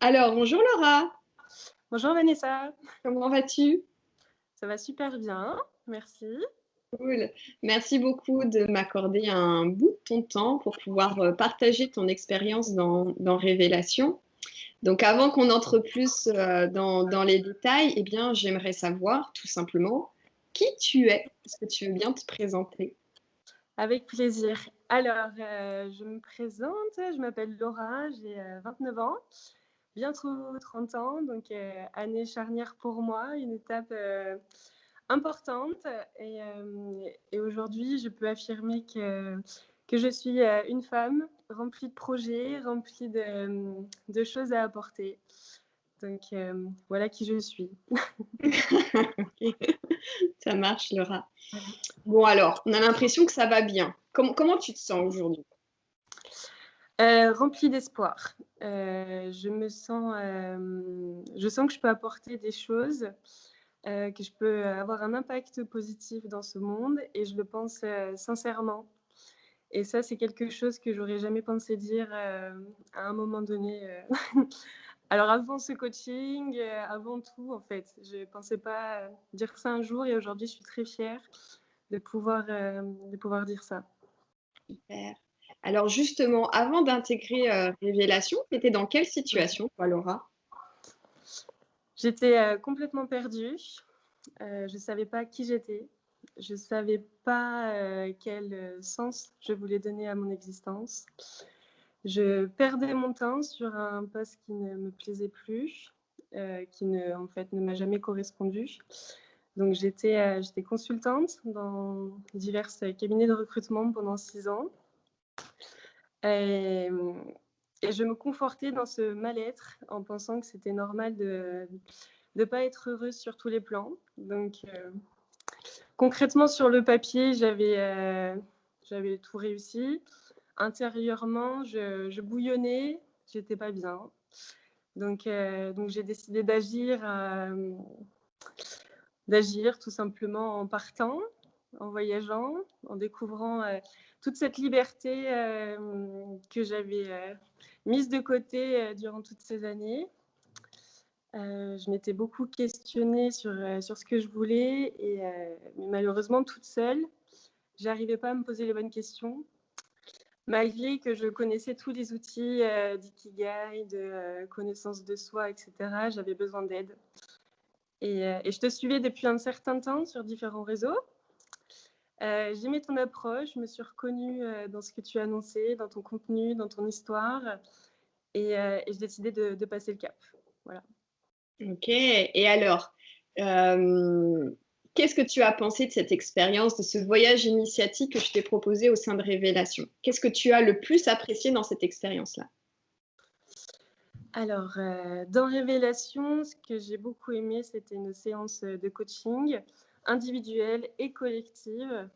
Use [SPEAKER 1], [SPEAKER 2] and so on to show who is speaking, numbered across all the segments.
[SPEAKER 1] Alors, bonjour Laura,
[SPEAKER 2] Bonjour Vanessa,
[SPEAKER 1] comment vas-tu?
[SPEAKER 2] ça va super bien, merci.
[SPEAKER 1] Cool. Merci beaucoup de m'accorder un bout de ton temps pour pouvoir partager ton expérience dans Révélation. Donc, avant qu'on entre plus dans les détails, eh bien, j'aimerais savoir tout simplement qui tu es. Est-ce que tu veux bien te présenter?
[SPEAKER 2] Avec plaisir. Alors, je me présente, je m'appelle Laura, j'ai 29 ans, bientôt 30 ans, donc année charnière pour moi, une étape importante. Et aujourd'hui, je peux affirmer que je suis une femme remplie de projets, remplie de choses à apporter. Donc voilà qui je suis.
[SPEAKER 1] Ok, ça marche, Laura. Bon, alors, on a l'impression que ça va bien. Comment tu te sens aujourd'hui?
[SPEAKER 2] Remplie d'espoir. Je sens que je peux apporter des choses, que je peux avoir un impact positif dans ce monde et je le pense sincèrement. Et ça, c'est quelque chose que j'aurais jamais pensé dire à un moment donné. Alors avant ce coaching, avant tout, en fait, je pensais pas dire ça un jour et aujourd'hui, je suis très fière de pouvoir dire ça.
[SPEAKER 1] Super. Alors justement, avant d'intégrer Révélation, tu étais dans quelle situation, toi, Laura?
[SPEAKER 2] J'étais complètement perdue. Je ne savais pas qui j'étais. Je ne savais pas quel sens je voulais donner à mon existence. Je perdais mon temps sur un poste qui ne me plaisait plus, qui ne, en fait, ne m'a jamais correspondu. Donc j'étais consultante dans divers cabinets de recrutement pendant 6 ans. Et, et je me confortais dans ce mal-être en pensant que c'était normal de ne pas être heureuse sur tous les plans. Donc concrètement, sur le papier, j'avais tout réussi. Intérieurement, je bouillonnais, j'étais pas bien. Donc j'ai décidé d'agir tout simplement en partant, en voyageant, en découvrant toute cette liberté que j'avais mise de côté durant toutes ces années. Je m'étais beaucoup questionnée sur ce que je voulais, mais malheureusement, toute seule, j'arrivais pas à me poser les bonnes questions. Malgré que je connaissais tous les outils d'ikigai, de connaissance de soi, etc., j'avais besoin d'aide. Et je te suivais depuis un certain temps sur différents réseaux. J'aimais ton approche, je me suis reconnue dans ce que tu annonçais, dans ton contenu, dans ton histoire, et je décidais de passer le cap. Voilà.
[SPEAKER 1] Ok. Et alors, euh, qu'est-ce que tu as pensé de cette expérience, de ce voyage initiatique que je t'ai proposé au sein de Révélation? Qu'est-ce que tu as le plus apprécié dans cette expérience-là?
[SPEAKER 2] Alors, dans Révélation, ce que j'ai beaucoup aimé, c'était une séance de coaching individuelle et collective.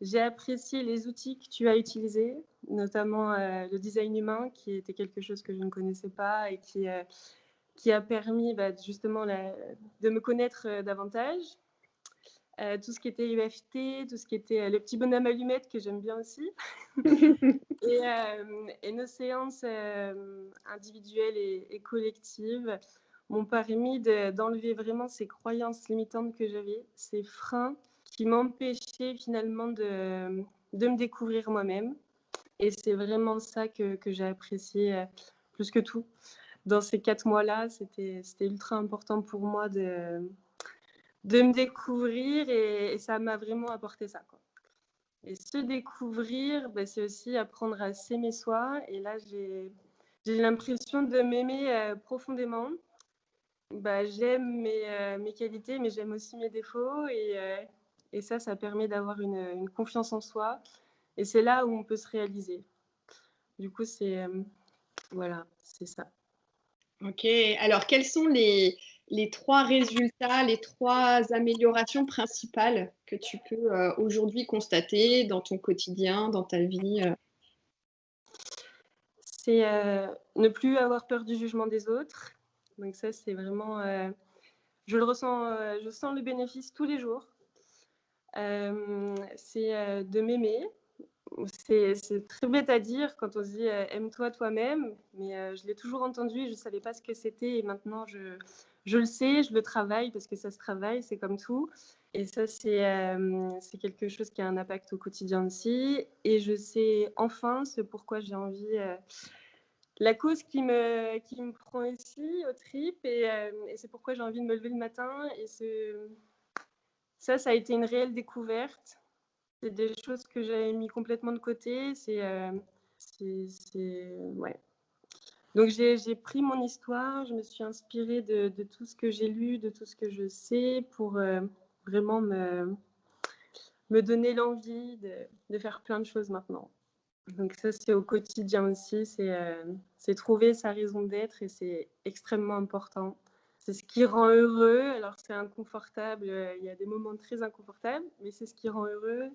[SPEAKER 2] J'ai apprécié les outils que tu as utilisés, notamment le design humain, qui était quelque chose que je ne connaissais pas et qui a permis justement de me connaître davantage. Tout ce qui était UFT, tout ce qui était le petit bonhomme allumette que j'aime bien aussi. Et nos séances individuelles et collectives m'ont permis d'enlever vraiment ces croyances limitantes que j'avais, ces freins qui m'empêchaient finalement de me découvrir moi-même. Et c'est vraiment ça que j'ai apprécié plus que tout. Dans ces 4 mois-là, c'était ultra important pour moi de me découvrir et ça m'a vraiment apporté ça, quoi. Et se découvrir, c'est aussi apprendre à s'aimer soi. Et là, j'ai l'impression de m'aimer profondément. J'aime mes qualités, mais j'aime aussi mes défauts. Et ça permet d'avoir une confiance en soi. Et c'est là où on peut se réaliser. Du coup, voilà, c'est ça.
[SPEAKER 1] Ok. Alors, quels sont les trois résultats, les trois améliorations principales que tu peux aujourd'hui constater dans ton quotidien, dans ta vie?
[SPEAKER 2] C'est ne plus avoir peur du jugement des autres. Donc ça, c'est vraiment... je le ressens, je sens le bénéfice tous les jours. C'est de m'aimer. c'est très bête à dire quand on se dit aime-toi toi-même, mais je l'ai toujours entendu et je ne savais pas ce que c'était. Et maintenant, je le sais, je le travaille parce que ça se travaille, c'est comme tout. Et ça, c'est quelque chose qui a un impact au quotidien aussi. Et je sais enfin ce pourquoi j'ai envie, la cause qui me prend ici aux tripes. Et c'est pourquoi j'ai envie de me lever le matin. Et ça a été une réelle découverte. C'est des choses que j'avais mis complètement de côté. Ouais. Donc j'ai pris mon histoire, je me suis inspirée de tout ce que j'ai lu, de tout ce que je sais pour vraiment me donner l'envie de faire plein de choses maintenant. Donc ça, c'est au quotidien aussi, c'est trouver sa raison d'être et c'est extrêmement important. C'est ce qui rend heureux. Alors c'est inconfortable, il y a des moments très inconfortables, mais c'est ce qui rend heureux.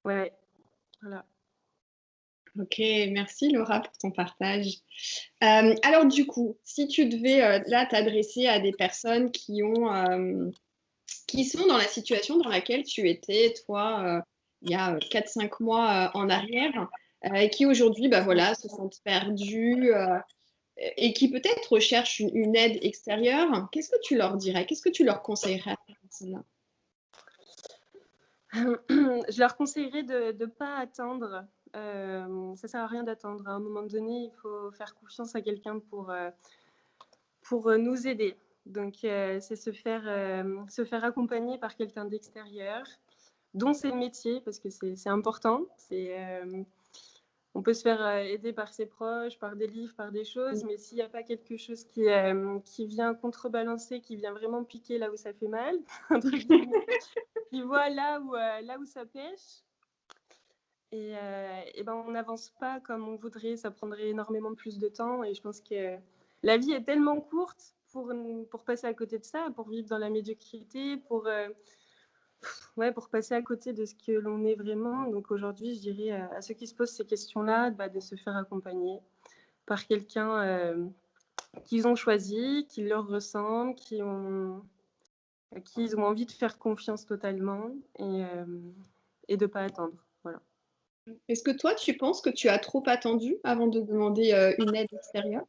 [SPEAKER 2] Ouais, voilà.
[SPEAKER 1] Ok, merci Laura pour ton partage. Alors du coup, si tu devais là t'adresser à des personnes qui sont dans la situation dans laquelle tu étais, toi, il y a 4-5 mois en arrière, et qui aujourd'hui, bah, voilà, se sentent perdus et qui peut-être recherchent une aide extérieure, qu'est-ce que tu leur dirais? Qu'est-ce que tu leur conseillerais à ces personnes-là?
[SPEAKER 2] Je leur conseillerais de ne pas attendre. Ça ne sert à rien d'attendre. À un moment donné, il faut faire confiance à quelqu'un pour nous aider. Donc, c'est se faire accompagner par quelqu'un d'extérieur, dont c'est le métier, parce que c'est important. On peut se faire aider par ses proches, par des livres, par des choses, mais s'il n'y a pas quelque chose qui vient contrebalancer, qui vient vraiment piquer là où ça fait mal, qui voit là où ça pêche, et ben on n'avance pas comme on voudrait, ça prendrait énormément plus de temps, et je pense que la vie est tellement courte pour passer à côté de ça, pour vivre dans la médiocrité, pour passer à côté de ce que l'on est vraiment. Donc aujourd'hui, je dirais à ceux qui se posent ces questions-là, de se faire accompagner par quelqu'un qu'ils ont choisi, qui leur ressemble, à qui ils ont envie de faire confiance totalement et de ne pas attendre. Voilà.
[SPEAKER 1] Est-ce que toi, tu penses que tu as trop attendu avant de demander une aide extérieure?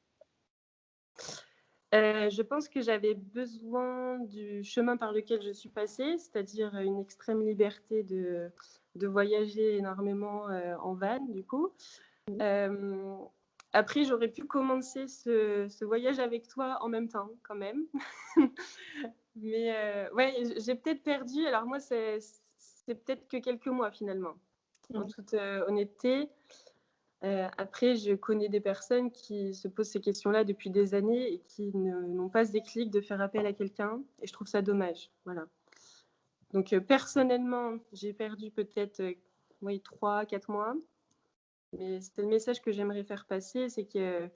[SPEAKER 2] Je pense que j'avais besoin du chemin par lequel je suis passée, c'est-à-dire une extrême liberté de voyager énormément en van, du coup. Après, j'aurais pu commencer ce voyage avec toi en même temps, quand même. Mais ouais, j'ai peut-être perdu. Alors moi, c'est peut-être que quelques mois finalement, en toute honnêteté. Après, je connais des personnes qui se posent ces questions-là depuis des années et qui n'ont pas ce déclic de faire appel à quelqu'un. Et je trouve ça dommage. Voilà. Donc personnellement, j'ai perdu peut-être 3-4 mois. Mais c'est le message que j'aimerais faire passer, c'est qu'il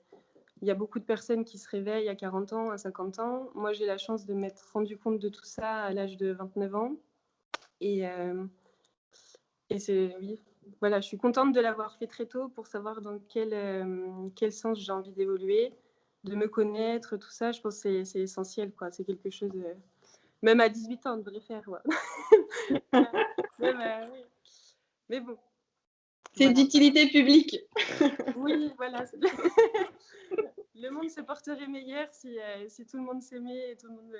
[SPEAKER 2] y a beaucoup de personnes qui se réveillent à 40 ans, à 50 ans. Moi, j'ai la chance de m'être rendu compte de tout ça à l'âge de 29 ans. Et oui, voilà, je suis contente de l'avoir fait très tôt pour savoir dans quel sens j'ai envie d'évoluer, de me connaître, tout ça. Je pense que c'est essentiel, quoi. C'est quelque chose, même à 18 ans, on devrait faire. Ouais. Oui. Mais bon.
[SPEAKER 1] C'est d'utilité publique.
[SPEAKER 2] Oui, voilà. Le monde se porterait meilleur si tout le monde s'aimait et tout le monde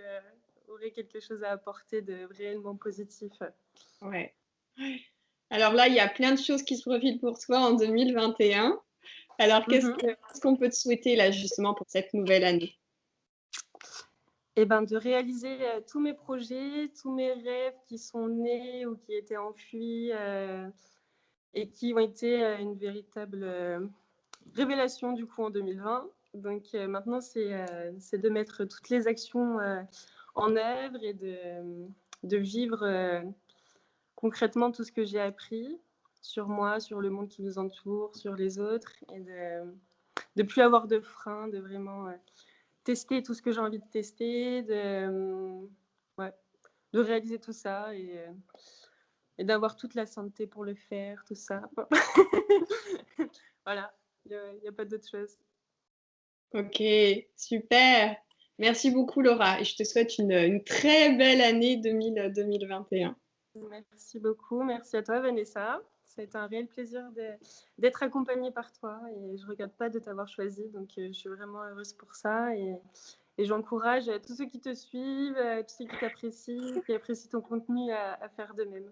[SPEAKER 2] aurait quelque chose à apporter de réellement positif.
[SPEAKER 1] Ouais. Alors là, il y a plein de choses qui se profilent pour toi en 2021. Alors, qu'est-ce qu'on peut te souhaiter là, justement, pour cette nouvelle année?
[SPEAKER 2] Eh ben, de réaliser tous mes projets, tous mes rêves qui sont nés ou qui étaient enfuis et qui ont été une véritable révélation du coup en 2020. Donc maintenant, c'est de mettre toutes les actions en œuvre et de vivre concrètement tout ce que j'ai appris sur moi, sur le monde qui nous entoure, sur les autres, et de plus avoir de frein, de vraiment tester tout ce que j'ai envie de tester, de réaliser tout ça et d'avoir toute la santé pour le faire, tout ça. Voilà, il n'y a pas d'autre chose.
[SPEAKER 1] Ok, super. Merci beaucoup, Laura. Et je te souhaite une très belle année 2021.
[SPEAKER 2] Merci beaucoup. Merci à toi, Vanessa. Ça a été un réel plaisir d'être accompagnée par toi et je ne regrette pas de t'avoir choisi. Donc, je suis vraiment heureuse pour ça et j'encourage tous ceux qui te suivent, tous ceux qui t'apprécient, qui apprécient ton contenu à faire de même.